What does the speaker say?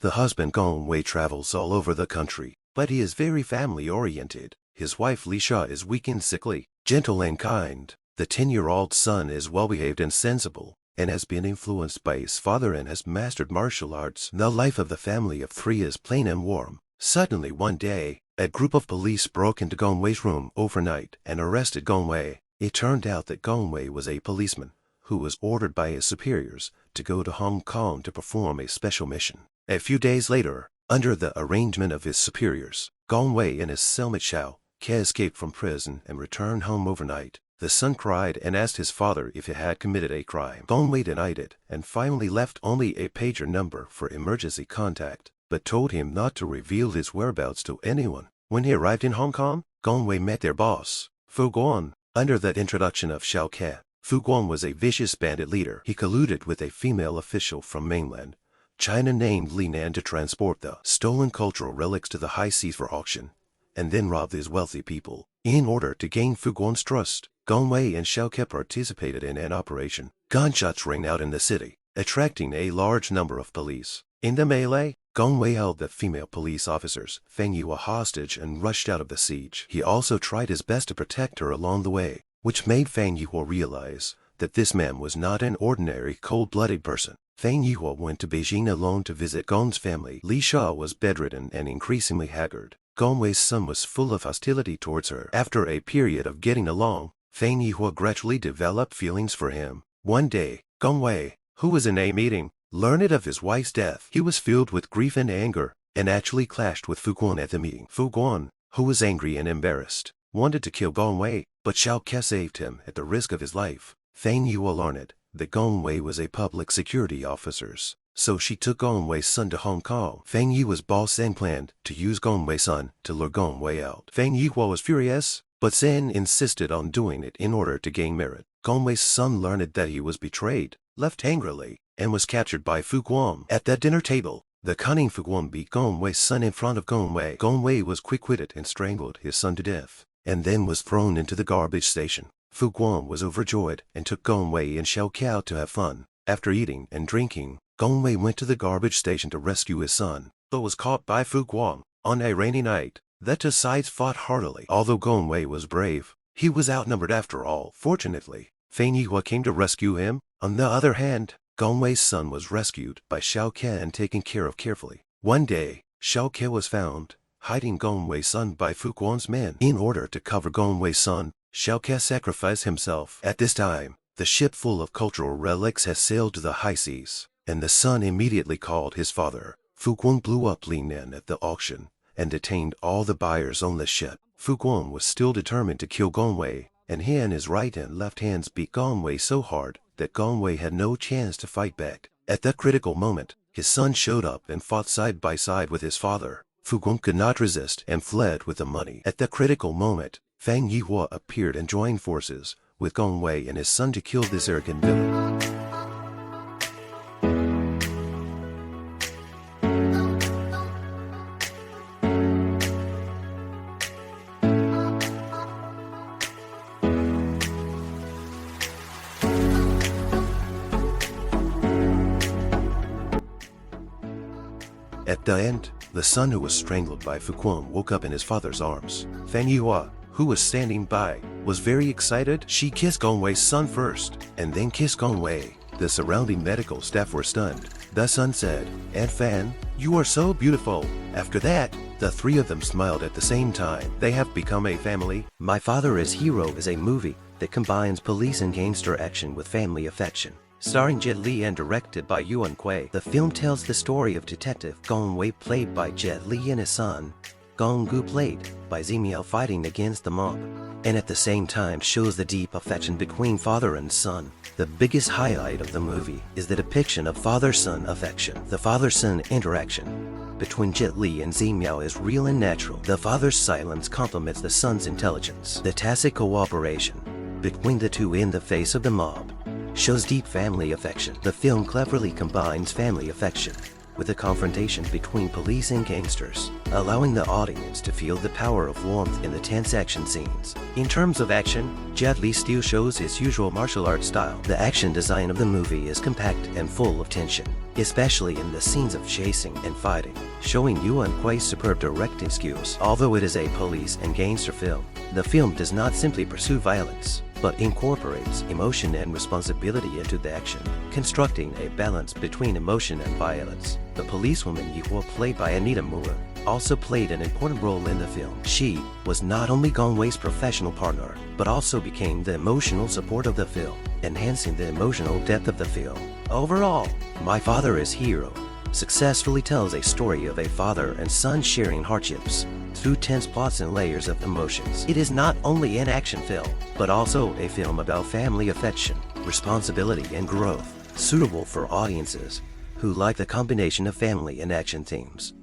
The husband Gong Wei travels all over the country, but he is very family-oriented. His wife Li Sha is weak and sickly, gentle and kind. The 10-year-old son is well-behaved and sensible, and has been influenced by his father and has mastered martial arts. The life of the family of 3 is plain and warm. Suddenly one day, a group of police broke into Gong Wei's room overnight and arrested Gong Wei. It turned out that Gong Wei was a policeman who was ordered by his superiors to go to Hong Kong to perform a special mission. A few days later, under the arrangement of his superiors, Gong Wei and his cellmate Xiao Ke escaped from prison and returned home overnight. The son cried and asked his father if he had committed a crime. Gong Wei denied it and finally left only a pager number for emergency contact, but told him not to reveal his whereabouts to anyone. When he arrived in Hong Kong, Gong Wei met their boss, Fu Guan. Under the introduction of Xiao Ke, Fu Guan was a vicious bandit leader. He colluded with a female official from mainland China named Li Nan to transport the stolen cultural relics to the high seas for auction, and then rob these wealthy people. In order to gain Fu Guan's trust, Gong Wei and Xiao Ke participated in an operation. Gunshots rang out in the city, attracting a large number of police. In the melee, Gong Wei held the female police officers Feng Yihua hostage and rushed out of the siege. He also tried his best to protect her along the way, which made Feng Yihua realize that this man was not an ordinary cold-blooded person. Feng Yihua went to Beijing alone to visit Gong's family. Li Sha was bedridden and increasingly haggard. Gong Wei's son was full of hostility towards her. After a period of getting along, Feng Yihua gradually developed feelings for him. One day, Gong Wei, who was in a meeting, learned of his wife's death. He was filled with grief and anger, and actually clashed with Fu Guan at the meeting. Fu Guan, who was angry and embarrassed, wanted to kill Gong Wei, but Xiao Ke saved him at the risk of his life. Feng Yihua learned that Gong Wei was a public security officer, so she took Gong Wei's son to Hong Kong. Feng Yuhua's boss then planned to use Gong Wei's son to lure Gong Wei out. Feng Yihua was furious, but Zen insisted on doing it in order to gain merit. Gong Wei's son learned that he was betrayed, left angrily, and was captured by Fu Guan. At that dinner table, the cunning Fu Guan beat Gong Wei's son in front of Gong Wei. Gong Wei was quick-witted and strangled his son to death, and then was thrown into the garbage station. Fu Guan was overjoyed and took Gong Wei and Xiao Ke out to have fun. After eating and drinking, Gong Wei went to the garbage station to rescue his son, but was caught by Fu Guan. On a rainy night, the two sides fought heartily. Although Gong Wei was brave, he was outnumbered after all. Fortunately, Feng Yihua came to rescue him. On the other hand, Gong Wei's son was rescued by Xiao Ke and taken care of carefully. One day, Xiao Ke was found hiding Gong Wei's son by Fu Guan's men. In order to cover Gong Wei's son, Xiao Ke sacrificed himself. At this time, the ship full of cultural relics has sailed to the high seas, and the son immediately called his father. Fu Guan blew up Li Nan at the auction and detained all the buyers on the ship. Fu Guan was still determined to kill Gong Wei, and he and his right and left hands beat Gong Wei so hard that Gong Wei had no chance to fight back. At that critical moment, his son showed up and fought side by side with his father. Fu Guan could not resist and fled with the money. At that critical moment, Feng Yihua appeared and joined forces with Gong Wei and his son to kill this arrogant villain. At the end, the son who was strangled by Fu Guan woke up in his father's arms. Feng Yihua, who was standing by, was very excited. She kissed Gong Wei's son first, and then kissed Gong Wei. The surrounding medical staff were stunned. The son said, "Aunt Fan, you are so beautiful." After that, the three of them smiled at the same time. They have become a family. My Father is Hero is a movie that combines police and gangster action with family affection. Starring Jet Li and directed by Yuan Kui, the film tells the story of Detective Gong Wei played by Jet Li and his son, Gong Gu played by Zimiao fighting against the mob, and at the same time shows the deep affection between father and son. The biggest highlight of the movie is the depiction of father-son affection. The father-son interaction between Jet Li and Zimiao is real and natural. The father's silence complements the son's intelligence. The tacit cooperation between the two in the face of the mob shows deep family affection. The film cleverly combines family affection with a confrontation between police and gangsters, allowing the audience to feel the power of warmth in the tense action scenes. In terms of action, Jet Li still shows his usual martial arts style. The action design of the movie is compact and full of tension, especially in the scenes of chasing and fighting, showing Yuan Kui's superb directing skills. Although it is a police and gangster film, the film does not simply pursue violence, but incorporates emotion and responsibility into the action, constructing a balance between emotion and violence. The policewoman Yuhua, played by Anita Moore, also played an important role in the film. She was not only Gong Wei's professional partner, but also became the emotional support of the film, enhancing the emotional depth of the film. Overall, My Father is Hero successfully tells a story of a father and son sharing hardships through tense plots and layers of emotions. It is not only an action film, but also a film about family affection, responsibility, and growth, suitable for audiences who like the combination of family and action themes.